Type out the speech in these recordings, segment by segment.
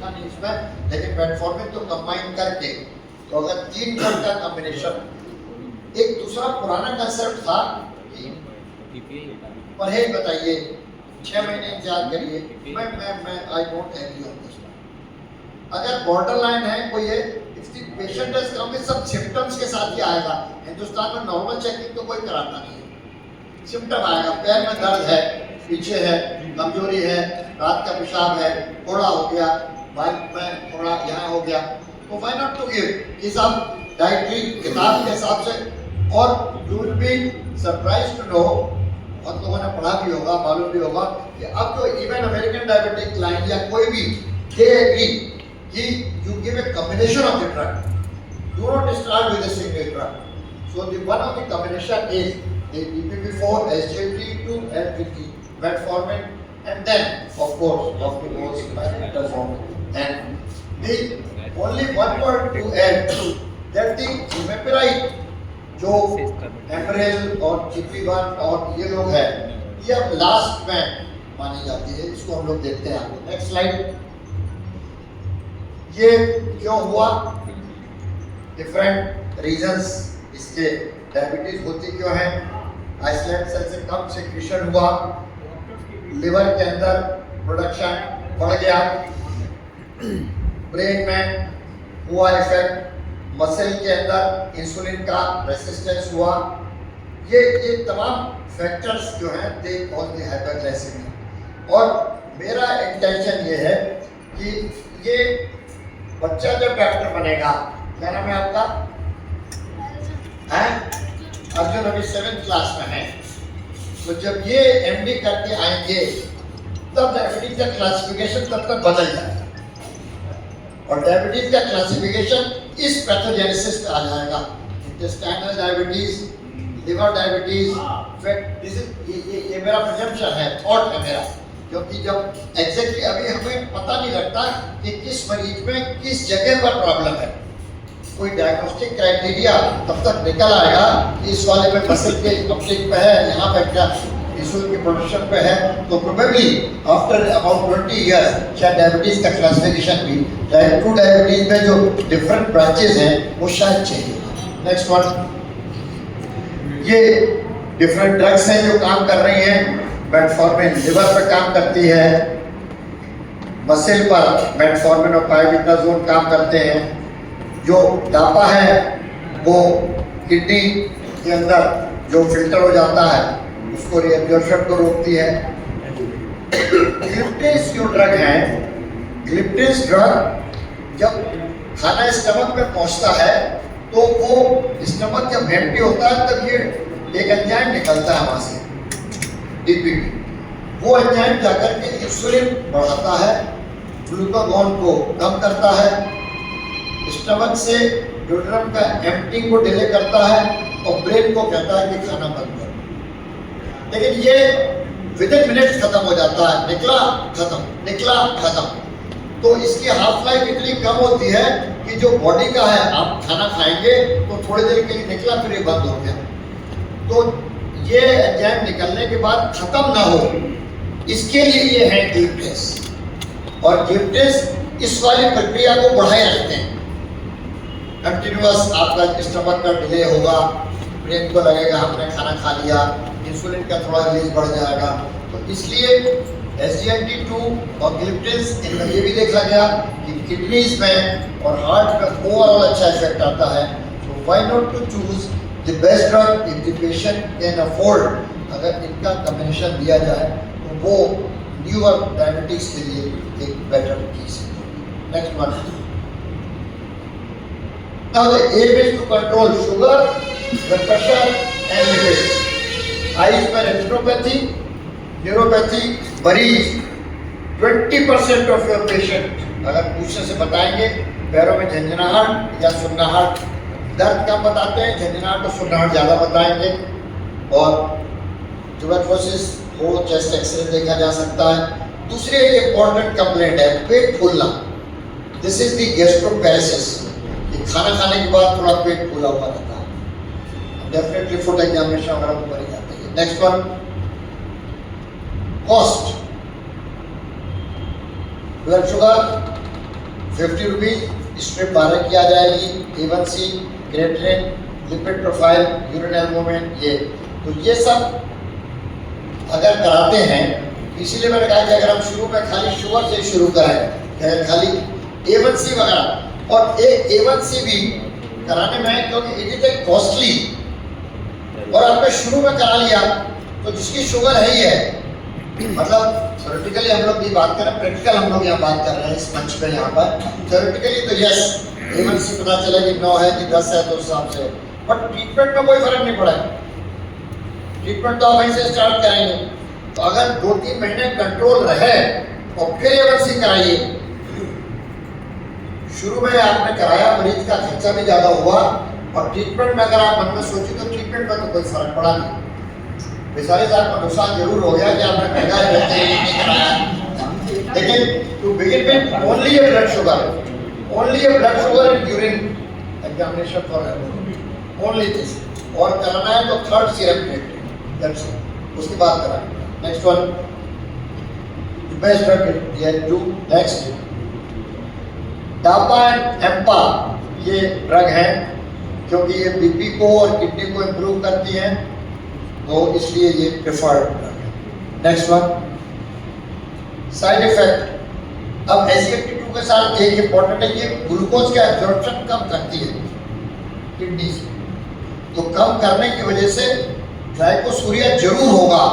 लिखा नहीं इसमें, लेकिन मेटफॉर्मिन तो कंबाइन करके, तो अगर 3 ड्रग का कॉम्बिनेशन, एक दूसरा पुराना कंसेप्ट था कि परहेज बताइए, 6 महीने इंतजार करिए, मैं I don't agree on this. अगर बॉर्डर लाइन है कोई है, पेशेंट है इसका सब सिम्टम्स के साथ ही आएगा। हिंदुस्तान में नॉर्मल चेकिंग तो कोई कराता नहीं है, सिम्टम आएगा, पैर में दर्द है, पीछे है, कमजोरी है, रात का पेशाब है, थोड़ा हो गया, बाइक में थोड़ा यहाँ हो गया, तो व्हाई नॉट टू गिव इस आप डाइटरी किताब के हिसाब से। और you will be surprise to know, बहुत लोगों ने पढ़ा भी होगा, मालूम भी होगा कि अब जो इवन अमेरिकन डायबिटिक लाइन या कोई भी, दे एग्री कि you give a combination of the drug. Do not start with a single drug. So the one of the combination is the DPP-4, SGLT2, and with the metformin, and then of course optimals, metformin. And the only one word to add that the glimepiride, जो एमरेल और GP1 और ये लोग हैं, ये अब last में मानी जाती है, इसको हम लोग देखते हैं। Next slide. ये क्यों हुआ? डिफरेंट रीजंस इसके, डायबिटीज होती क्यों है? आइसलैंड सेल से कम सिक्रीशन हुआ, लिवर के अंदर प्रोडक्शन बढ़ गया, ब्रेन में हुआ इफेक्ट, मसल के अंदर इंसुलिन का रेसिस्टेंस हुआ, ये तमाम फैक्टर्स जो हैं दे कॉज द हाइपरग्लाइसेमिया। और मेरा इंटेंशन ये है कि ये बच्चा जब डॉक्टर बनेगा, क्या नाम है आपका? अर्जुन अभी 7th क्लास में है, तो जब ये एमडी करके आएंगे तब डायबिटीज का क्लासिफिकेशन तब तक बदल जाएगा, और डायबिटीज का क्लासिफिकेशन इस पैथोजेनेसिस पे आ जाएगा, intestinal diabetes, liver diabetes, fat. ये मेरा प्रिजम्पशन है, थॉट है मेरा, क्योंकि जब एग्जैक्टली अभी हमें पता नहीं लगता कि किस मरीज में किस जगह पर प्रॉब्लम है, कोई डायग्नोस्टिक क्राइटेरिया तब तक निकल आएगा कि इस वाले में मसल के अपटेक पे है, यहाँ पे क्या इंसुलिन की प्रोडक्शन पे है, तो प्रोबेबली आफ्टर अबाउट 20 इयर्स शायद डायबिटीज का क्लासिफिकेशन भी टाइप 2 डायबिटीज में जो डिफरेंट ब्रांचेस हैं वो शायद चाहिए। नेक्स्ट वन, ये डिफरेंट ड्रग्स हैं जो काम कर रही हैं। मेटफॉर्मिन लिवर पर काम करती है, मसल पर मेटफॉर्मिन और पाइरिडाजोल काम करते हैं। जो डापा है वो किडनी के अंदर जो फिल्टर हो जाता है उसको रीअब्जॉर्प्शन को रोकती है। ग्लिप्टिन्स जो ड्रग है, ग्लिप्टिन्स ड्रग जब खाना स्टमक में पहुंचता है तो वो स्टमक जब एम्प्टी होता है तब ये एक एंजाइम निकलता है वहां से, डीपीपी, वो एंजाइम जाकर के इंसुलिन बढ़ाता है, ग्लूकागॉन को कम करता है, स्टमक से ड्यूटेरम का एम्प्टिंग को डिले करता है और ब्रेन को कहता है कि खाना बंद करो। लेकिन ये विद इन मिनट्स खत्म हो जाता है, निकला खत्म, निकला खत्म। तो इसकी हाफ लाइफ इतनी कम होती है कि जो बॉडी का है, आप खाना खाएंगे तो थोड़ी देर के लिए निकला फिर ये बंद हो गया। तो ये एंजाइम निकलने के बाद खत्म ना हो, इसके लिए ये है ग्लिप्टिन्स, और ग्लिप्टिन्स इस वाली प्रक्रिया को बढ़ाए रखते हैं। कंटिन्यूअस आपका स्टमक का डिले होगा, ब्रेन को लगेगा हमने खाना खा लिया, इंसुलिन का थोड़ा रिलीज बढ़ जाएगा। तो इसलिए SGLT2 और ग्लिप्टिन्स, इनमें ये भी देखा गया कि किडनीज में और हार्ट में ओवरऑल अच्छा इफेक्ट आता है। तो why not to choose the best drug if the patient can afford. अगर इनका कॉम्बिनेशन दिया जाए तो वो न्यूअर डायबिटीज के लिए एक बेटर चीज है। Next one, now the aim is to control sugar, blood pressure and lipids. Eyes पर retinopathy, neuropathy, मरीज 20% of your patient अगर पूछने से बताएंगे पैरों में झंझनाहट या सुन्नाहट, दर्द कम बताते हैं, झंझनाहट और सुन्नाहट ज़्यादा बताएंगे। और ट्यूबरकुलोसिस हो, चेस्ट एक्सरे देखा जा सकता है। दूसरी एक इम्पॉर्टेंट कंप्लेंट है पेट फूलना, दिस इज द गैस्ट्रोपैरेसिस, खाना खाने के बाद थोड़ा पेट फूला हुआ रहता है, डेफिनेटली फूड एग्जामिनेशन वगैरह में बड़ी जाती है। Next one, cost, blood sugar 50 rupees, strip 12 की आ जाएगी, A1C, creatinine, lipid profile, urine albumin, ये तो ये सब अगर कराते हैं, इसीलिए मैंने कहा कि अगर हम शुरू में खाली शुगर से शुरू करें, खाली A1C वगैरह, और एक A1C भी कराने में, क्योंकि इट इज ए कॉस्टली, और आपने शुरू में करा लिया तो जिसकी शुगर है ही है, मतलब थ्योरेटिकली हम लोग भी बात कर रहे हैं, प्रैक्टिकल हम लोग यहाँ बात कर रहे हैं इस मंच पे यहाँ पर। थ्योरेटिकली तो यस A1C पता चला कि 9 है कि 10 है तो उस हिसाब से, बट ट्रीटमेंट में कोई फर्क नहीं पड़ा है। ट्रीटमेंट तो आप वहीं से स्टार्ट करेंगे, तो अगर 2-3 महीने कंट्रोल रहे और फिर A1C कराइए। शुरू में आपने कराया, मरीज का खर्चा भी ज़्यादा हुआ, और ट्रीटमेंट में अगर आप मन में सोचिए तो ट्रीटमेंट में तो कोई फर्क पड़ा नहीं। बेचारे साहब का नुकसान जरूर हो गया कि आपने महंगा नहीं कराया, लेकिन to begin with only a blood sugar, only a blood sugar and urine examination for only this, और कराना है तो 3rd serum creatinine, that's it, उसके बाद कराना। नेक्स्ट वन, बेस्ट ड्रग ये टू। नेक्स्ट डापा एंड एम्पा, ये ड्रग है क्योंकि ये बीपी को और किडनी को इम्प्रूव करती हैं, तो इसलिए ये प्रेफर्ड ड्रग है। Next one, side effect. अब SGLT2 के साथ एक इम्पॉर्टेंट है, ये ग्लूकोज का एब्जॉर्प्शन कम करती है किडनी से, तो कम करने की वजह से ग्लाइकोसूरिया जरूर होगा।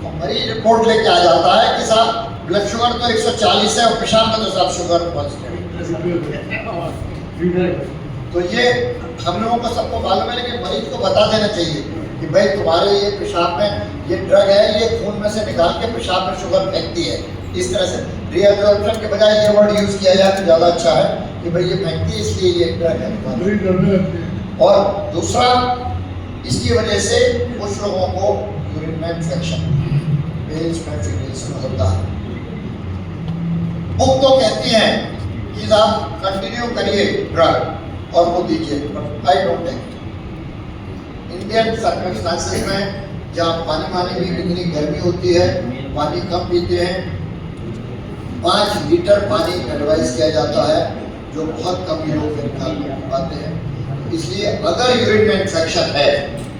तो मरीज रिपोर्ट लेके आ जाता है कि साहब ब्लड शुगर तो 140 है और पेशाब में तो साहब शुगर पॉजिटिव। तो ये हम लोगों को सबको मालूम है, लेकिन मरीज को बता देना चाहिए कि भाई तुम्हारे ये पेशाब में ये ड्रग है, ये खून में से निकाल के पेशाब में शुगर फेंकती है। इस तरह से रीअब्जॉर्प्शन के बजाय ये वर्ड यूज किया जाए तो ज़्यादा अच्छा है कि भाई ये फेंकती है इसलिए ये ड्रग है। और दूसरा, इसकी वजह से कुछ लोगों को यूरिन में इन्फेक्शन, वेन्स में इन्फेक्शन होता है। बुक तो कहती हैं कि आप कंटिन्यू करिए ड्रग और वो दीजिए, but I don't take. Indian circumstances में जहाँ पानी भी इतनी गर्मी होती है, पानी कम पीते हैं, 5 लीटर पानी एडवाइस किया जाता है, जो बहुत कम ही लोग निकाल पाते हैं। इसलिए अगर यूरिन में इन्फेक्शन है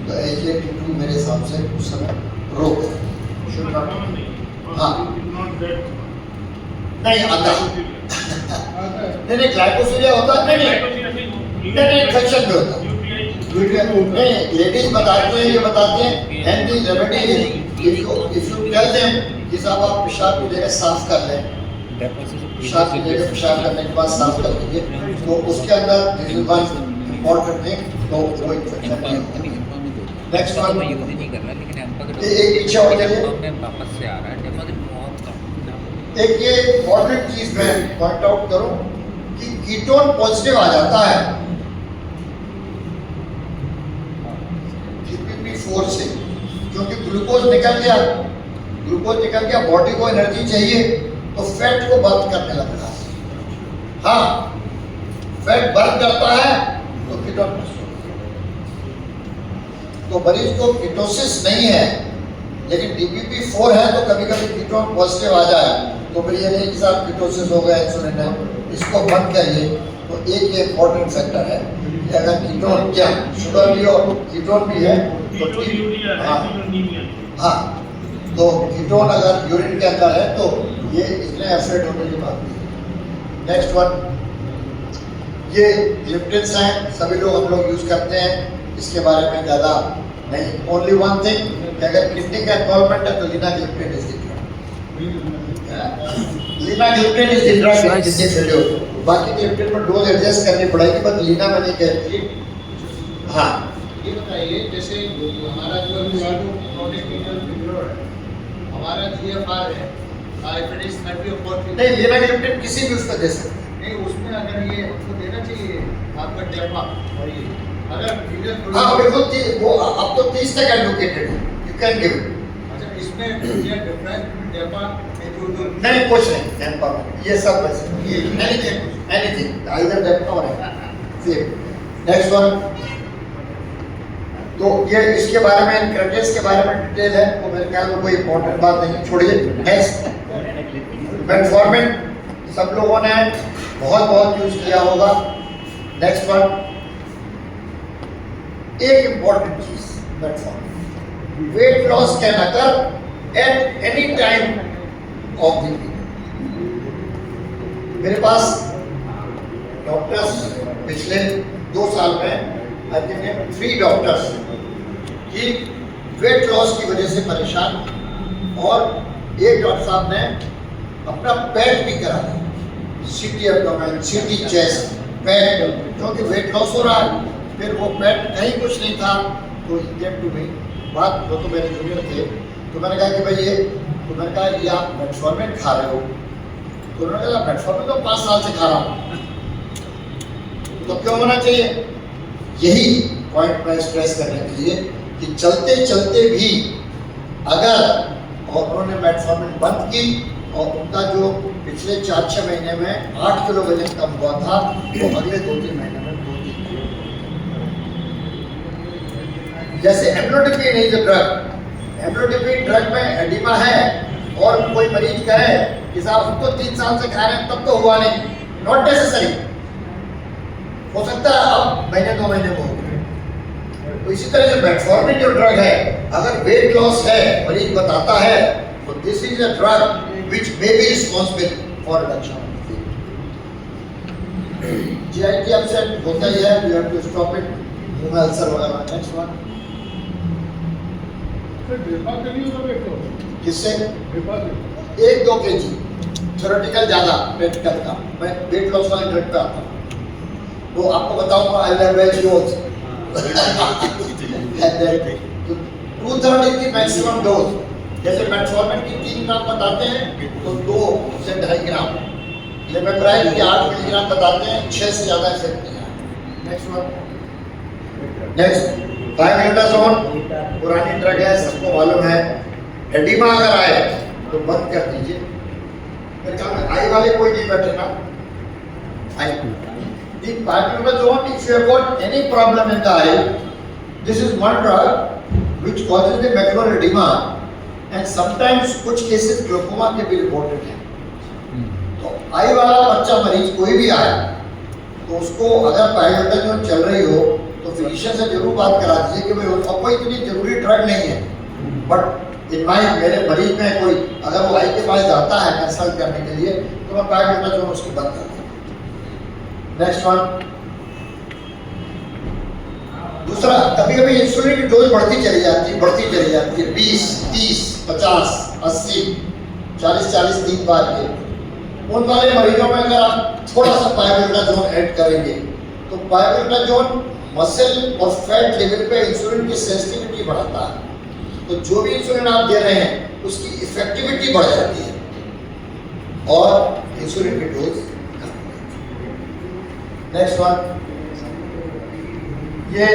तो SGLT2 मेरे हिसाब से उस समय रोक है। हाँ नहीं आता नहीं ग्लाइकोसूरिया होता नहीं इन्फेक्शन भी होता नहीं। लेडीज बताते हैं, ये बताते हैं healthy remedy, if you tell them कि साहब आप पेशाब की जगह साफ कर लें, पेशाब की जगह पेशाब करने के बाद साफ कर लीजिए, तो उसके अंदर this is one important thing, तो वो इन्फेक्शन नहीं होता। नेक्स्ट वन, एक पीछे और चलिए, वापस से आ रहा है एक ये इम्पोर्टेंट चीज मैं पॉइंट आउट करूं कि कीटोन पॉजिटिव आ जाता है GPP4 से, क्योंकि ग्लूकोज निकल गया, बॉडी को एनर्जी चाहिए तो फैट को बर्न करने लगता है। हाँ, फैट बर्न करता है तो कीटोन, तो मरीज को कीटोसिस नहीं है, लेकिन DPP4 है तो कभी कभी कीटोन पॉजिटिव आ जाए, तो फिर ये नहीं कि साहब कीटोसिस हो गया, इंसुलिन है, इसको बंद करिए। तो एक ये इम्पोर्टेंट फैक्टर है कि अगर कीटोन, क्या शुगर भी और कीटोन भी है तो हाँ, तो कीटोन अगर यूरिन के अंदर है तो ये इसमें एफेक्ट होने की बात नहीं। नेक्स्ट वन, ये लिप्टिन्स हैं, सभी लोग हम लोग यूज करते हैं, इसके बारे में ज़्यादा नहीं। ओनली वन थिंग कि अगर किडनी का इन्वॉल्वमेंट है तो linagliptin is the drug, linagliptin is the drug in this video. बाकी ग्लिप्टिन पर डोज एडजस्ट करनी पड़ेगी, बट लीना में नहीं कहती। हाँ, ये बताइए, जैसे हमारा जो प्रोटीन है, हमारा GFR है, डायबिटीज 30 और 40, नहीं लीनाग्लिप्टिन किसी भी उसको दे सकते हैं। नहीं उसमें अगर ये हमको देना चाहिए आपका डेपा, और ये अगर हाँ बिल्कुल, वो अब तो 30 तक एडवोकेटेड है, यू कैन गिव। अच्छा, इसमें ये डिफरेंस डेपा नहीं कुछ नहीं, डेपा ये सब वैसे ये एनीथिंग आइदर डेपा और सेम। नेक्स्ट वन, तो ये इसके बारे में, इंक्रेटिस के बारे में डिटेल है, तो मेरे ख्याल में कोई इंपॉर्टेंट बात नहीं, छोड़िए। नेक्स्ट, मेटफॉर्मिन सब लोगों ने बहुत बहुत यूज किया होगा। नेक्स्ट वन, एक इंपॉर्टेंट चीज, metformin. Weight loss can occur at any time of the day. मेरे पास डॉक्टर्स पिछले 2 साल में आई थिंक 3 डॉक्टर्स की वेट लॉस की वजह से परेशान, और एक डॉक्टर साहब ने अपना पेट भी करा दिया, सीटी एब्डोमेन, सीटी चेस्ट, पेट, क्योंकि वेट लॉस हो रहा है। फिर वो पेट कहीं कुछ नहीं था, तो गेट टू मी बात, वो तो मेरे जूनियर थे, तो मैंने कहा कि भाई ये, तो मैंने कहा ये आप मेटफॉर्मिन खा रहे हो? तो उन्होंने कहा मेटफॉर्मिन तो 5 साल से खा रहा हूँ, तो क्यों होना चाहिए? यही पॉइंट मैं स्ट्रेस करने के लिए कि चलते चलते भी अगर, और उन्होंने मेटफॉर्मिन बंद की, और उनका जो पिछले 4-6 महीने में 8 किलो वजन कम हुआ था, वो अगले 2-3 महीने में 2-3 किलो। जैसे amlodipine is a drug, amlodipine drug में एडिमा है, और कोई मरीज कहे कि साहब हम तो 3 साल से खा रहे हैं तब तो हुआ नहीं, नॉट नेसेसरी, हो सकता है अब महीने 2 महीने में हो गए। तो इसी तरह से मेटफॉर्मिन जो ड्रग है, अगर वेट लॉस है, मरीज बताता है, तो this is a drug which may be responsible for reduction of weight. GIT upset होता ही है, you have to stop it, मुंह में अल्सर वगैरह। नेक्स्ट वन, किससे? 1-2 kg, थ्योरेटिकल ज़्यादा, प्रैक्टिकल का। मैं वेट लॉस वाले ड्रग पे आता हूँ, वो आपको बताऊँगा, आई विल वेट डोज। तो 2/3 की मैक्सिमम डोज, जैसे मेटफॉर्मिन की 3 ग्राम बताते हैं, तो 2 से 2.5 ग्राम, लेमेप्राइड की 8 मिलीग्राम बताते हैं, 6 से ज़्यादा इफेक्ट नहीं है। नेक्स्ट वन, नेक्स्ट पायरोडाजोल, पुरानी ड्रग है, सबको मालूम है। एडिमा अगर आए तो बंद कर दीजिए। मेरे ख्याल में आई वाले कोई नहीं बैठे ना, आई पायरोडाजोल, if you have got any problem in the eye, this is one drug which causes the macular edema, and sometimes कुछ केसेस ग्लूकोमा के भी रिपोर्टेड हैं। तो आई वाला बच्चा मरीज कोई भी आए, तो उसको अगर पायरोडाजोल चल रही हो, तो फिजिशियन से जरूर बात करा दीजिए कि भाई और कोई इतनी जरूरी ड्रग नहीं है, बट इन माई मेरे मरीज में कोई अगर वो आई के पास जाता है कंसल्ट करने के लिए, तो मैं पायरोडाजोल उसकी बंद कर दूँ। नेक्स्ट वन, दूसरा, कभी कभी इंसुलिन की डोज बढ़ती चली जाती है, 20, 30, 50, 80, 40 3 बार के। उन वाले मरीजों में अगर आप थोड़ा सा पायरोडाजोल ऐड करेंगे, तो पायरोडाजोल मसल और फैट लेवल पे इंसुलिन की सेंसिटिविटी बढ़ाता है, तो जो भी इंसुलिन आप दे रहे हैं उसकी इफेक्टिविटी बढ़ जाती है और इंसुलिन की डोज कम हो जाती है। नेक्स्ट वन, ये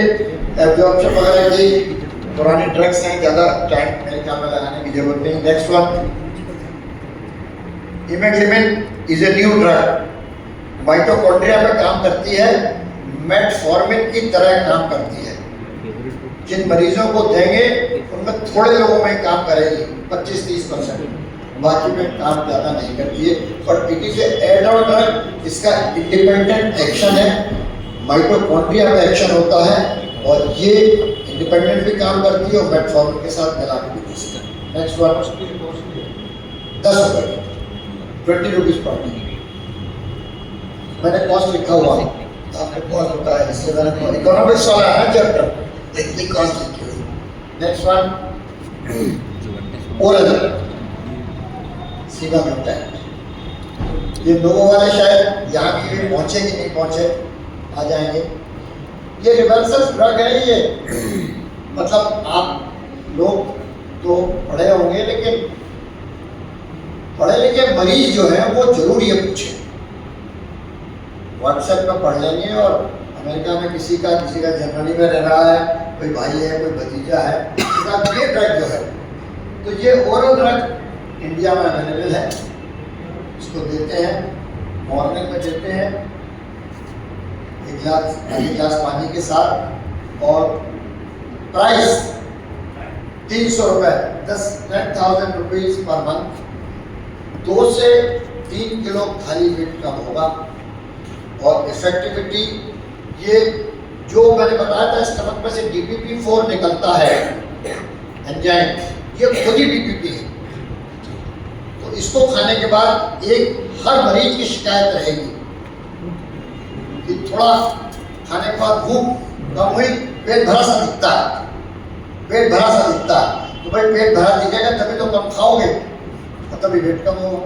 एब्जॉर्प्शन वगैरह की पुरानी ड्रग्स हैं, ज़्यादा टाइम मेरे ख्याल में लगाने की जरूरत नहीं। Next one, imeglimin is a new drug, mitochondria पे काम करती है, मेटफॉर्मिन की तरह काम करती है। जिन मरीजों को देंगे उनमें थोड़े लोगों में काम करेगी, 25-30%, बाकी में काम ज़्यादा नहीं करती है। और it is add on drug, इसका इंडिपेंडेंट एक्शन है, माइटोकॉन्ड्रिया में एक्शन होता है, और ये इंडिपेंडेंट भी काम करती है और मेटफॉर्मिन के साथ मिला के भी दे सकती है। नेक्स्ट वन, 10 रुपये, 20 रुपीज़ पर डे। मैंने कॉस्ट लिखा हुआ, आपको कॉस्ट होता है, इससे मैंने इकोनॉमिक्स वाला है चैप्टर, देखिए कॉस्ट लिखी हुई। नेक्स्ट वन, ओरल सीधा मिलता है। ये लोगों वाले शायद यहाँ भी पहुँचे कि नहीं पहुँचे, आ जाएंगे। ये रिवर्सल ड्रग है, ये मतलब आप लोग तो पढ़े होंगे, लेकिन पढ़े लिखे मरीज जो है वो जरूर ये पूछे, व्हाट्सएप पर पढ़ लेंगे। और अमेरिका में किसी का जर्मनी में रह रहा है, कोई भाई है, कोई भतीजा है, ये ड्रग जो है, तो ये ओरल ड्रग इंडिया में अवेलेबल है, इसको देते हैं, मॉर्निंग में देते हैं, एक गिलास पानी के साथ, और प्राइस 300 रुपये, 10,000 रुपीज़ पर मंथ, 2 से 3 किलो खाली वेट कम होगा। और इफेक्टिविटी, ये जो मैंने बताया था स्टमक में से DPP-4 निकलता है एंजाइम, ये खुद ही DPP है। तो इसको खाने के बाद हर मरीज की शिकायत रहेगी कि थोड़ा खाने के बाद भूख कम हुई, पेट भरा सा दिखता है, पेट भरा सा दिखता है। तो भाई पेट भरा दिखेगा तभी तो कम खाओगे और तभी वेट कम होगा।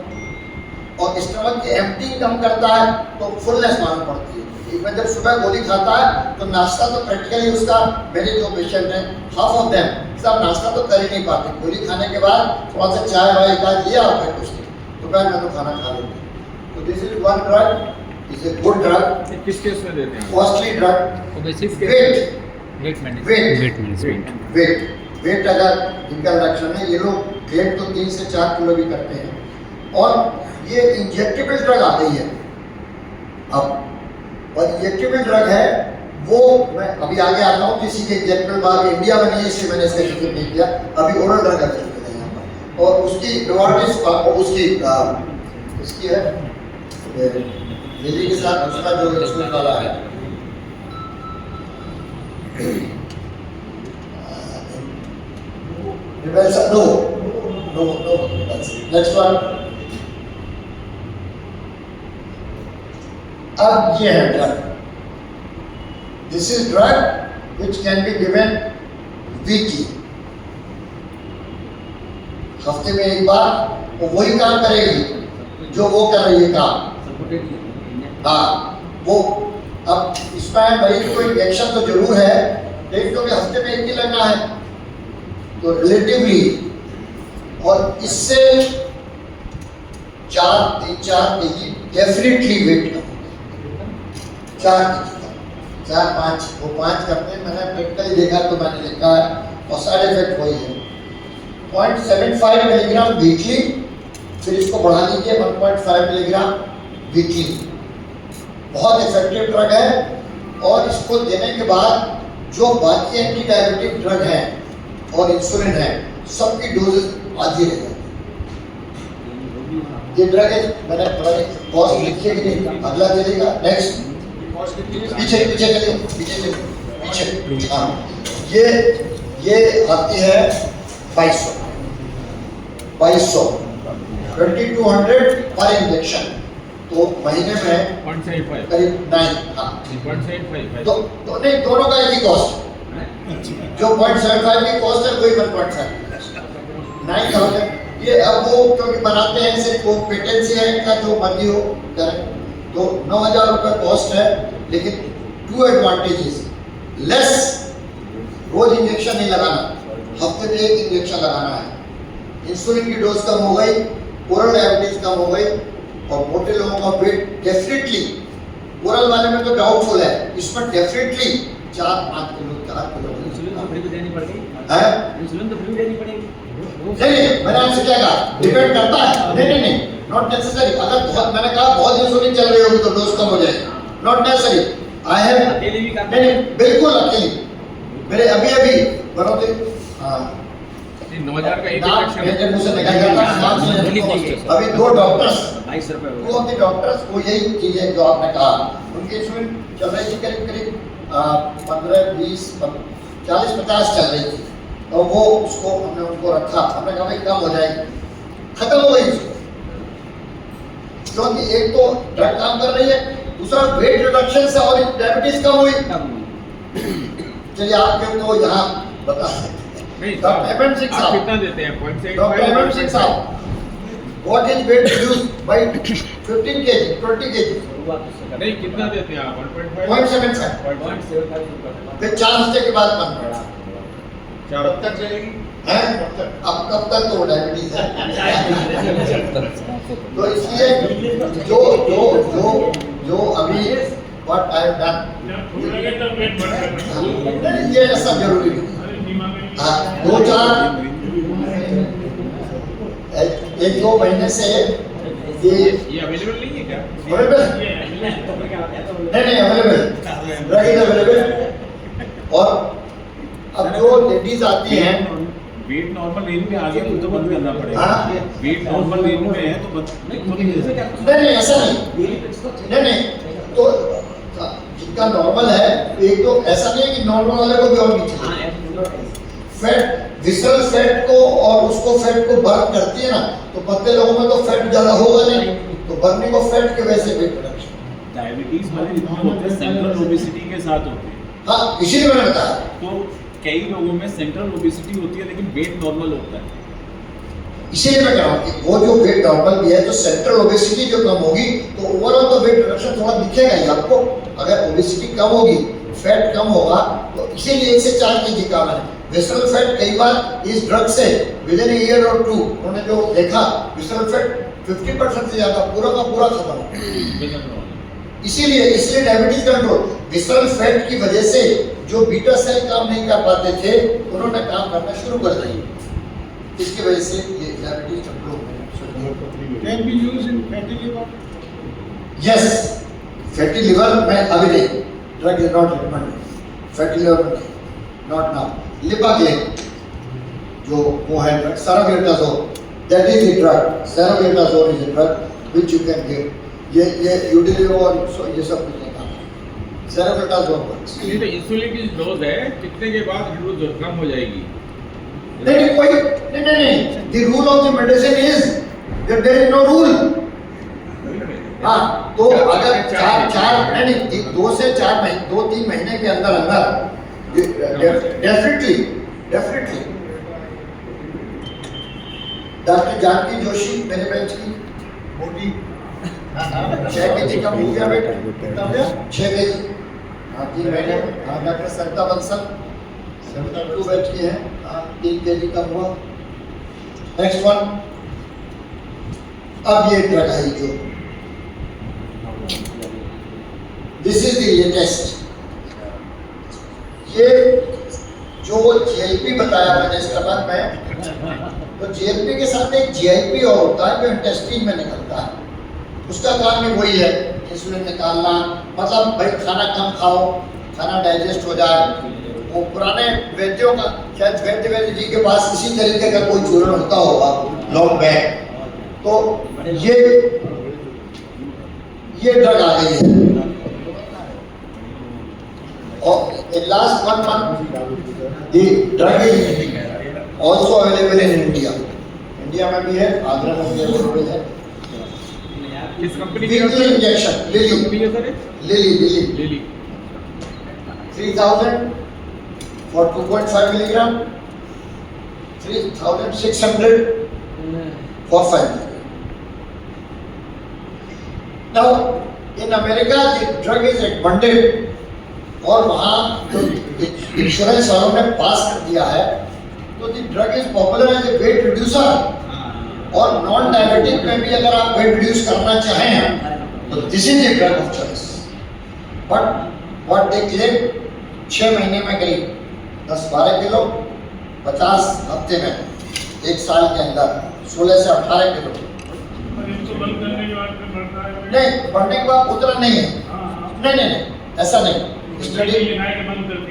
और स्टमक की एम्प्टी कम करता है तो फुलनेस मालूम पड़ती है। एक बार जब सुबह गोली खाता है तो नाश्ता तो प्रैक्टिकली उसका, मेरे जो पेशेंट हैं हाफ ऑफ देम सब नाश्ता तो कर ही नहीं पाते। गोली खाने के बाद थोड़ा सा चाय वाय का लिया और फिर कुछ नहीं, दोपहर में तो खाना खा लेते। तो this is one drug, is a good drug. किस केस में देते हैं? Costly drug. वेट अगर इनका रिडक्शन है, ये लोग वेट तो 3 से 4 किलो भी करते हैं। और ये इंजेक्टेबल ड्रग आ गई है अब, और इंजेक्टेबल ड्रग है वो, मैं अभी आगे आता हूँ। किसी के इंजेक्टेबल बार इंडिया में नहीं है इसलिए मैंने इसका जिक्र नहीं किया। अभी ओरल ड्रग अवेलेबल है यहाँ पर, और उसकी एडवांटेज उसकी इसकी है दिल्ली के साथ दूसरा जो इंसुलिन वाला है, नेक्स्ट वन। अब ये है drug, this is drug which can be given weekly, हफ्ते में एक बार। वो वही काम करेगी जो वो कर रही है काम। हाँ, वो अब इसमें मरीज को इंजेक्शन तो जरूर है, लेकिन क्योंकि हफ्ते में एक ही लगना है तो रिलेटिवली, और इससे 4 केजी डेफिनेटली वेट कम, 4 केजी, 4-5 वो 5 करते हैं। मैंने प्रैक्टिकली देखा तो मैंने देखा है, और साइड इफेक्ट वही है। 0.75 मिलीग्राम वीकली, फिर इसको बढ़ा लीजिए 1.5 मिलीग्राम वीकली। बहुत इफेक्टिव ड्रग है, और इसको देने के बाद जो बाकी एंटी डायबिटिक ड्रग है और इंसुलिन है, सबकी डोजेज आधी रह जाती है। ये ड्रग है, मैंने कॉस्ट लिखी है कि नहीं, अगला चलेगा नेक्स्ट, पीछे पीछे चलिए, पीछे। हाँ, ये आती है 2200 2200 पर इंजेक्शन। तो महीने में 0.75 करीब 9, हाँ 0.75 तो नहीं, दोनों का एक ही कॉस्ट, जो 0.75 की कॉस्ट है वही 1.5 9,000। ये अब वो क्योंकि बनाते हैं ऐसे, वो पेटेंसी है इनका, जो मर्जी हो करें। तो 9,000 रुपये कॉस्ट है, लेकिन 2 एडवांटेजेस, लेस रोज इंजेक्शन नहीं लगाना, हफ्ते में 1 इंजेक्शन लगाना है, इंसुलिन की डोज कम हो गई, ओरल डायबिटीज कम हो गई, और मोटे लोगों का वेट डेफिनेटली, ओरल वाले में तो डाउटफुल है, इसमें डेफिनेटली 4-5 किलो 4 किलो इंसुलिन तो फ्री देनी पड़ेगी है। इंसुलिन तो फ्री देनी पड़ेगी। नहीं, मैंने आपसे क्या कहा, डिपेंड करता है। नहीं, नॉट नेसेसरी। अगर बहुत, मैंने कहा बहुत इंसुलिन चल रही होगी तो डोज कम हो जाएगी, नॉट नेसेसरी। आई हैव अकेले भी करते नहीं, बिल्कुल अकेली, मेरे अभी बनोते। हाँ, 9,000 का एक नाम इंजेक्शन मेरे मुंह से निकल जाता है, नाम से लिख दीजिए। अभी 2 डॉक्टर्स, 22 रुपए हो वो अपने डॉक्टर्स को यही चीजें जो आपने कहा, उनकी इंसुलिन चल रही थी करीब 15, 20, 40, 50 चल रही थी। तो वो उसको हमने उनको रखा, हमने कहा भाई कम हो जाएगी, खत्म हो गई। क्योंकि एक तो ड्रग काम कर रही है, दूसरा वेट रिडक्शन से और डायबिटीज कम हुई। चलिए आपके तो यहाँ बता सकते नहीं, डॉक्टर हेमंत सिंह आप साहब, कितना देते हैं? 0.75 डॉक्टर हेमंत सिंह साहब, what is weight reduced by 15 kg, 20 kg, नहीं, कितना देते हैं आप? 1.5 0.75, फिर 4 हफ्ते के बाद बंद करा। 4 कब तक चलेगी? हैं? अब कब तक तो डायबिटीज है। तो इसलिए जो अभी what I have done, ये ऐसा जरूरी नहीं। हाँ, 1-2 महीने से ये अवेलेबल नहीं है क्या? अवेलेबल नहीं अवेलेबल, और अब जो लेडीज आती हैं वेट नॉर्मल रेंज में आ गया तो बंद करना पड़ेगा। हाँ। वेट नॉर्मल रेंज में है तो बंद नहीं ऐसा नहीं नहीं तो जिनका नॉर्मल है, एक तो ऐसा नहीं है कि नॉर्मल वाले को भी और नीचे फैट विसरल फैट को और उसको फैट को बर्न करती है ना, तो पतले लोगों में तो फैट ज्यादा होगा नहीं, तो बर्निंग ऑफ फैट की वजह से वेट रिडक्शन। डायबिटीज वाले जितने होते हैं सेंट्रल ओबेसिटी के साथ होते हैं, हाँ इसीलिए मैंने बताया। तो कई लोगों में सेंट्रल ओबेसिटी होती है लेकिन वेट नॉर्मल होता है। इसीलिए मैं कह रहा हूँ कि वो जो वेट नॉर्मल भी है, तो सेंट्रल ओबेसिटी जो कम होगी तो ओवरऑल तो वेट रिडक्शन थोड़ा दिखेगा ही आपको। अगर ओबेसिटी कम होगी, फैट कम होगा, तो इसीलिए 1 से 4 kg कम है। विसरल फैट कई बार इस ड्रग से विद इन ईयर और 2 उन्होंने जो देखा, विसरल फैट 50% से ज्यादा पूरा का पूरा खत्म हो। इसीलिए डायबिटीज कंट्रोल विसरल फैट की वजह से जो बीटा सेल काम नहीं कर पाते थे, उन्होंने काम करना शुरू कर दिया। इसकी वजह से ये diabetes control can be used in fatty liver. Yes, fatty liver में अभी नहीं, drug is not recommended. Fatty liver में नॉट नाउ। लिपाग्लेन जो वो है drug, saroglitazar, that is the drug. Saroglitazar is a drug which you can give. ये यूडिलियो और ये सब कुछ नहीं काम। Saroglitazar works. ये तो इंसुलिन की डोज है, कितने के बाद डोज कम हो जाएगी? नहीं कोई नहीं। The rule of the medicine is that there is no rule. हाँ, तो अगर नहीं 2 से 4 महीने 2-3 महीने के अंदर डेफिनेटली डॉक्टर जानकी जोशी मेरे बेंच की मोटी 6 kg कम हो गया वेट, 6 kg। हाँ 3 महीने में। हाँ डॉक्टर सरिता बंसल 72 बैच की है, 3 kg कम हुआ। नेक्स्ट वन, अब ये ड्रग आई जो दिस इज द लेटेस्ट। ये जो जीएलपी बताया मैंने स्टमक में, तो जीएलपी के साथ एक जीआईपी और होता है जो इंटेस्टाइन में निकलता है। उसका काम भी वही है, इंसुलिन निकालना। मतलब भाई खाना कम खाओ, खाना डाइजेस्ट हो जाए। वो पुराने वैद्यों का, शायद वैद्य जी के पास इसी तरीके का कोई चूर्ण होता होगा लॉन्ग बैक। तो ये ड्रग आ गई है। और in last 1 month the drug is also available in India. India में भी है, आगरा में भी अवेलेबल है। किस कंपनी की? वीकली इंजेक्शन कंपनी है sir? Lily 3000 for 2.5 milligram, 3600 for 5 milligram. Now in America the drug is recommended, और वहाँ जो इंश्योरेंस वालों ने पास कर दिया है, तो the drug is popular as a weight reducer. और नॉन डायबिटिक में भी अगर आप वेट रिड्यूस करना चाहें तो this is a drug of choice. But what they claim, 6 महीने में करीब 10-12 किलो, 50 हफ्ते में, 1 साल के अंदर 16 से 18 किलो। नहीं, बढ़ने के बाद उतना नहीं है। नहीं, ऐसा नहीं। स्टडी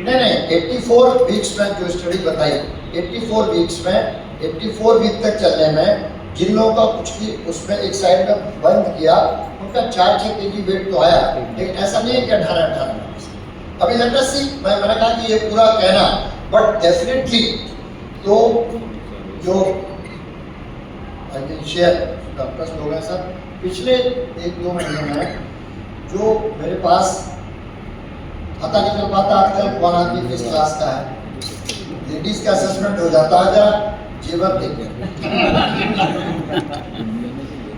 नहीं 84 वीक्स में जो स्टडी बताई, 84 वीक्स में 84 वीक तक चलने में जिन लोगों का कुछ भी उसमें एक साइड में बंद किया, उनका 4-6 kg वेट तो आया, लेकिन ऐसा नहीं है कि 18-18। अभी लेट अस सी, मैंने कहा कि ये पूरा कहना, बट डेफिनेटली तो जो आई कैन शेयर डॉक्टर्स लोग हैं सर, पिछले 1-2 महीने में जो मेरे पास पता नहीं चल पाता आजकल कौन आदमी किस क्लास का है। लेडीज का असेसमेंट हो जाता है, जरा जेवर देखते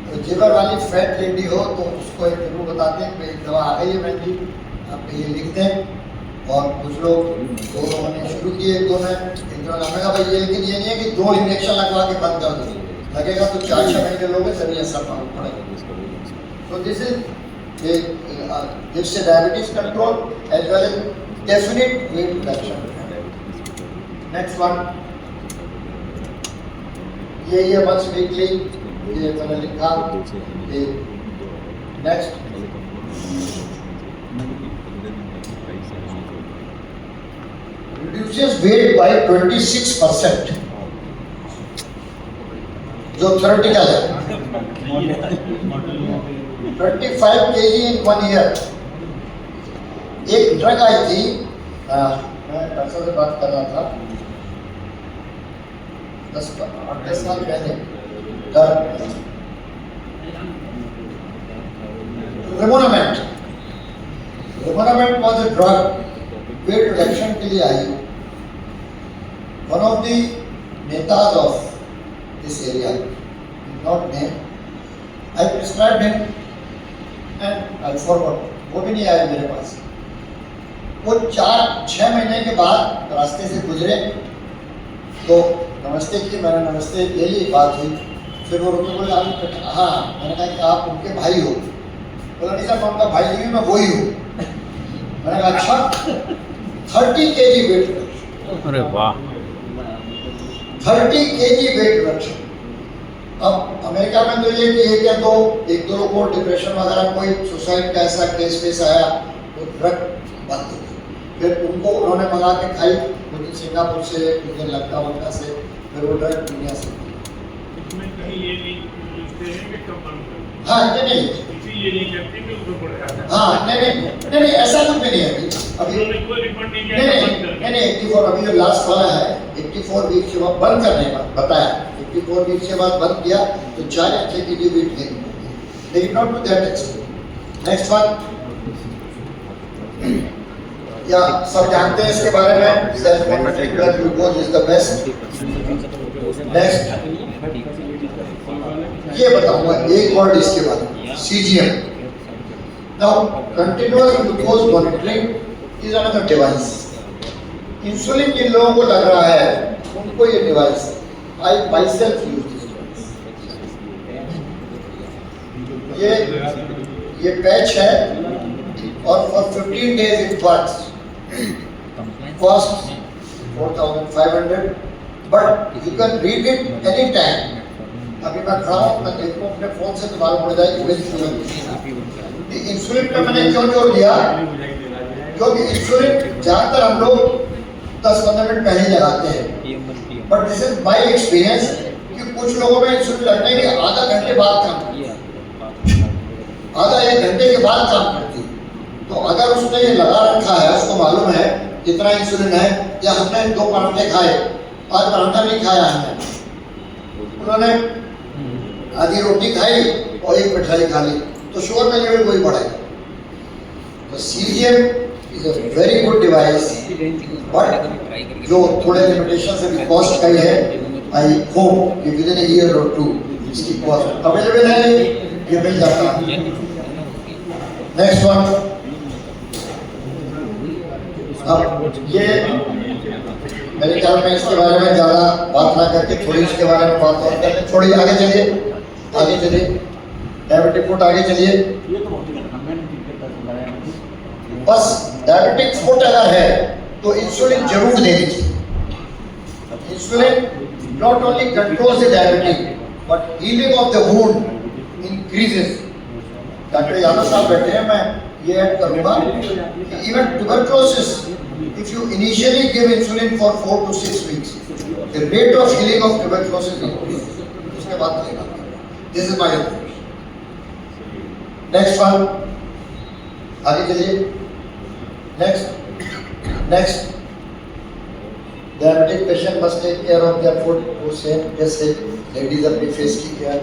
तो जेवर वाली फैट लेडी हो तो उसको एक जरूर बताते हैं कि एक दवा आ गई है मैम जी, आप ये लिख दें। और कुछ लोग 2 लोगों ने शुरू किए, 1-2 में, एक दो ने कहा भाई ये, लेकिन ये नहीं है कि 2 इंजेक्शन लगवा के बंद कर दो, लगेगा तो 4-6 महीने लोगे सभी असर पड़ेगा। तो this is gives a diabetes control as well as definite weight reduction. Next one, ये once weekly, ये मैंने लिखा। ये next, reduces weight by 26%. जो थ्योरेटिकल है, 25 kg in 1 year। एक ड्रग आई थी, मैं डॉक्टर से बात कर रहा था 10 साल पहले, rimonabant was a drug weight reduction के लिए आई। वन ऑफ द नेताज of this area, not name, I prescribed him and I forgot, वो भी नहीं आया मेरे पास। वो 4-6 महीने के बाद रास्ते से गुजरे तो नमस्ते की, मैंने नमस्ते, यही बात हुई। फिर वो रुके, बोले आप, हाँ, मैंने कहा कि आप उनके भाई हो? बोला नहीं सर, मैं उनका भाई नहीं हूँ, मैं वही हूँ। मैंने कहा अच्छा, 30 kg वेट रिडक्शन। अरे वाह, 30 kg वेट रिडक्शन। अब अमेरिका में तो ये कि एक या दो लोग को डिप्रेशन वगैरह, कोई सुसाइड का ऐसा केस आया तो ड्रग बंद हो गई। फिर उनको उन्होंने मंगा के खाई, कुछ सिंगापुर से, कुछ लंका से, फिर वो ड्रग दुनिया से। इसमें कहीं ये नहीं लिखते हैं कि कब बंद करें। हाँ, नहीं, ये नहीं कहते कि उसमें पड़ जाता है। हाँ, नहीं, ऐसा कुछ भी नहीं है अभी। उन्होंने कोई रिपोर्ट नहीं किया नहीं, बंद करें। 84 अभी जो लास्ट वाला है, 84 वीक के बाद बंद करने का बताया। 84 वीक के बाद बंद किया तो 4 या 6 kg वेट गेन हो गया, लेकिन not to that extent. Next one, या सब जानते हैं इसके बारे में, self monitoring blood glucose is the best. Next, ये बताऊंगा एक वर्ड इसके बारे में, CGM। Now continuous glucose monitoring is another device. Insulin जिन लोगों को लग रहा है उनको ये device, I myself use this device. ये पैच है और for 15 days it works, costs 4,500, but you can read it any time। अभी मैं खड़ा हूँ, मैं देखूँ अपने फोन से तो मालूम पड़ जाएगी इंसुलिन पे मैंने क्यों जोर दिया, क्योंकि इंसुलिन ज्यादातर हम लोग 10-15 मिनट पहले लगाते हैं, but this is my experience कि कुछ लोगों में इंसुलिन लगने के आधा घंटे बाद काम करती है, आधा 1 घंटे के बाद काम करती है। तो अगर उसने ये लगा रखा है, उसको मालूम है कितना इंसुलिन है, या हमने 2 पराठे खाए, आज पराठा नहीं खाया हमने, उन्होंने आधी रोटी खाई और 1 मिठाई खा ली, तो शुगर का लेवल वही बढ़ेगा। तो CGM is a very good device, but जो थोड़े लिमिटेशन से भी कॉस्ट का ही है। आई होप कि विद इन ईयर और 2 इसकी कॉस्ट अवेलेबल है, ये मिल जाता है। नेक्स्ट वन, अब ये मेरे ख्याल में इसके बारे में ज़्यादा बात ना करके थोड़ी इसके बारे में बात और करते, थोड़ी आगे चलिए, डायबिटिक फुट, आगे चलिए। बस डायबिटिक फुट अगर है तो इंसुलिन जरूर देनी चाहिए। Insulin not only controls the diabetic but healing of the wound increases. Doctor Yadav साहब बैठे हैं, मैं ये ऐड करूंगा even tuberculosis, if you initially give insulin for 4 to 6 weeks, the rate of healing of tuberculosis increases. उसके बाद चलेगा। This is my approach. Next one, आगे चलिए। Next, diabetic patient must take care of their food वो same जैसे ladies अपनी face की care।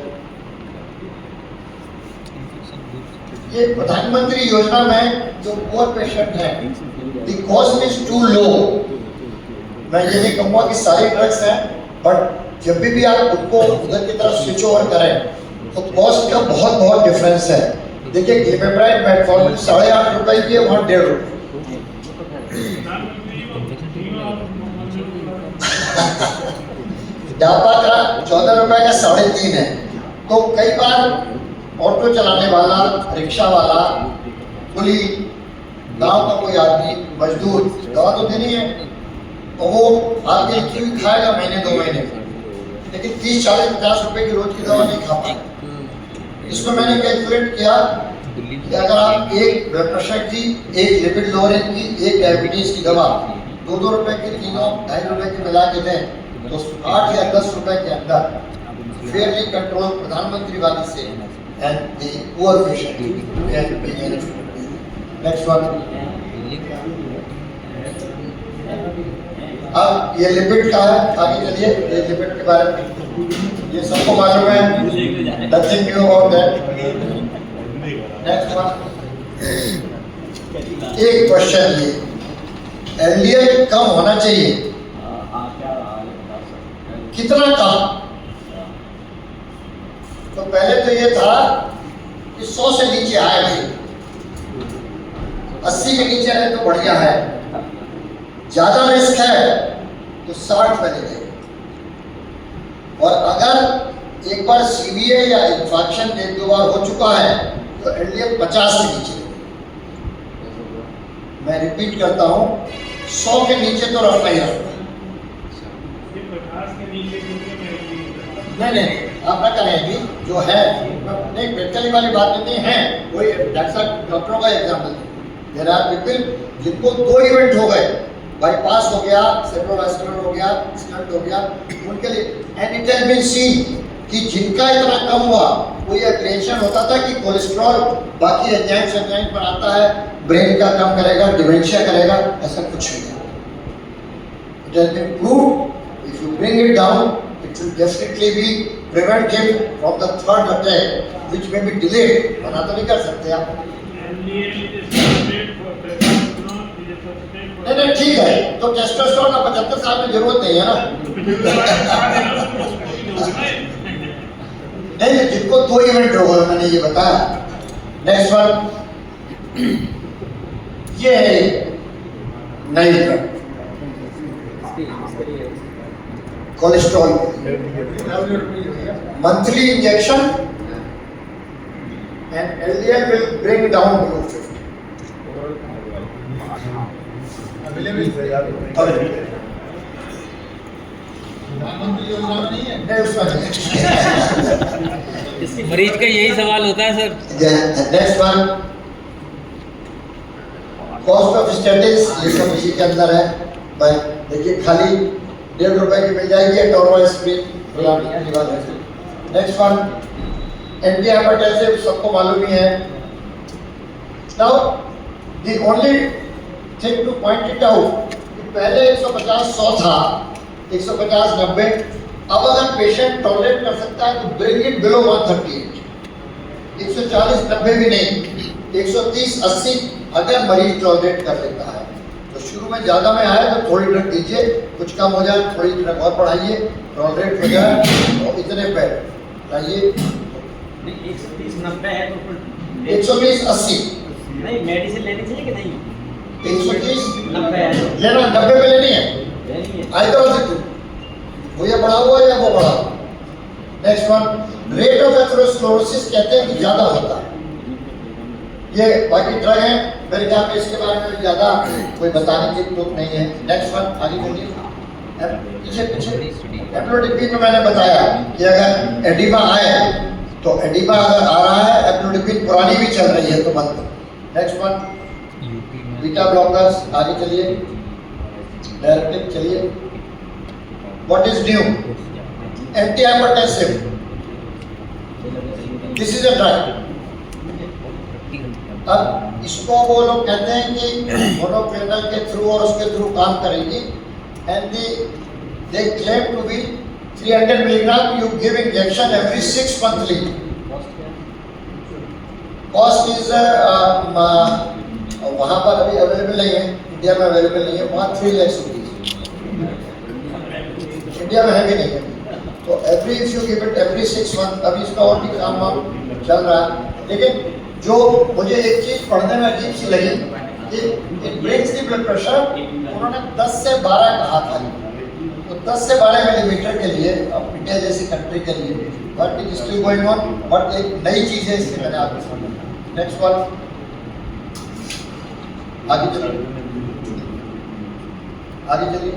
ये प्रधानमंत्री योजना में जो पुअर पेशेंट है, the cost is too low। मैं ये नहीं कहूँगा कि सारी ड्रग्स हैं, बट जब भी आप उनको उधर की तरफ स्विच ओवर करें तो कॉस्ट का बहुत डिफरेंस है। देखिए ग्लिपेप्राइड मेटफॉर्मिन 8.5 रुपए की है, वहाँ 1.5 रुपए। डापा का 14 रुपए का 3.5 है। तो कई बार ऑटो चलाने वाला, रिक्शा वाला, कुली, गांव का कोई आदमी, मजदूर दवा तो देनी है, और वो आपके क्यों खाएगा महीने 2 महीने, लेकिन 30, 40, 50 रुपए की रोज की दवा नहीं खा पाएगा। इसमें मैंने कैलकुलेट किया कि अगर आप एक ब्लड प्रेशर की, एक लिपिड लोअरिंग की, एक डायबिटीज की दवा 2-2 रुपए की, तीनों 2.5 रुपए की मिला के दें तो 8 या 10 रुपए के अंदर fairly controlled प्रधानमंत्री वाली से and the poor patient can be benefited. Next one. अब ये लिपिड का है, आगे चलिए। ये लिपिड के बारे में ये सबको मालूम है, nothing new about that. Next one. एक क्वेश्चन ये, LDL कम होना चाहिए, कितना कम? तो पहले तो ये था कि 100 से नीचे आए भाई, 80 के नीचे आए तो बढ़िया है, ज्यादा रिस्क है तो 60 पे ले गए। और अगर एक बार सीवीए या इंफेक्शन 1-2 बार हो चुका है तो एलडीएल 50 के नीचे। मैं रिपीट करता हूं, 100 के नीचे तो रखना ही रखना। नहीं, आप ना करेंगे जो है, नहीं मेडिकल वाली बात नहीं है, वही डॉक्टरों का एग्जाम्पल है। देयर आर पीपल जिनको 2 इवेंट हो गए, बाईपास हो गया, सेप्रोवास्कुलर हो गया, स्टंट हो गया, उनके लिए and it has been seen कि जिनका इतना कम हुआ, वो ये क्रिएशन होता था कि कोलेस्ट्रॉल बाकी एंजाइम्स बनाता है, ब्रेन का काम करेगा, डिमेंशिया करेगा, ऐसा कुछ नहीं है। It has been proved if you bring it down it will definitely be prevent him from the third attack which may be delayed. मना तो नहीं कर सकते आप। नहीं ठीक है, तो टेस्टोस्टेरोन 75 साल में जरूरत नहीं है ना। नहीं, जिनको 2 इवेंट हो गए मैंने ये बताया। नेक्स्ट वन, ये है नई drug cholesterol, monthly injection and LDL will bring down below 50। प्रधानमंत्री योजना में नहीं है। मरीज का यही सवाल होता है sir. Next one, cost of studies, ये सब इसी के अंदर है। भाई देखिए, खाली 1.5 रुपए की मिल जाएगी टोरवाइस्प्रिन। नेक्स्ट वन, एंटी हाइपरटेंसिव, सबको मालूम ही है। Now the only thing two point it out कि पहले 150-100 था, 150-90। अब अगर पेशेंट टॉलरेट कर सकता है तो ब्रिंग इट बिलो 138। 140-90 भी नहीं, 130-80 अगर मरीज टॉलरेट कर लेता है तो शुरू में ज्यादा में आए तो थोड़ी ड्रग दीजिए, कुछ कम हो जाए थोड़ी ड्रग और बढ़ाइए, टॉलरेट हो जाए तो इतने पे लाइए। 130-90 है तो 120-80 नहीं, मेडिसिन लेनी चाहिए कि नहीं? 130-90 है लेना, 90 पे लेनी है। लेनी है। आई तो वो ये बढ़ा हुआ है या वो बढ़ा हुआ। Next one, rate of atherosclerosis कहते हैं कि ज्यादा होता है। ये बाकी ड्रग है, मेरे ख्याल में इसके बारे में ज्यादा कोई बताने की जरूरत नहीं है। नेक्स्ट वन, आगे चलिए। पीछे एप्लोडिपिन में मैंने बताया कि अगर एडिमा आए तो एडिमा अगर आ रहा है, एप्लोडिपिन पुरानी भी चल रही है तो बंद करो। नेक्स्ट वन, बीटा ब्लॉकर्स, आगे चलिए। डायरेक्टिव चलिए। What is new? Anti hypertensive, this is a drug. अब इसको वो लोग कहते हैं कि मोनोक्लोनल के थ्रू और उसके थ्रू काम करेंगी and they claim to be 300 milligram you give injection every 6 monthly. Cost is वहाँ पर अभी अवेलेबल नहीं है, इंडिया में अवेलेबल नहीं है, वहाँ 3 लाख रुपीज, इंडिया में है भी नहीं है। तो every if you give it every 6 month, अभी इसका और भी काम चल रहा है। लेकिन जो मुझे एक चीज पढ़ने में अजीब सी लगी कि it breaks the blood pressure, उन्होंने 10 से 12 कहा था। तो 10 से 12 मिलीमीटर के लिए अब इंडिया जैसी कंट्री के लिए but it is still going on, but एक नई चीज है इसलिए मैंने आपको समझा। नेक्स्ट वन, आगे चलिए, आगे चलिए।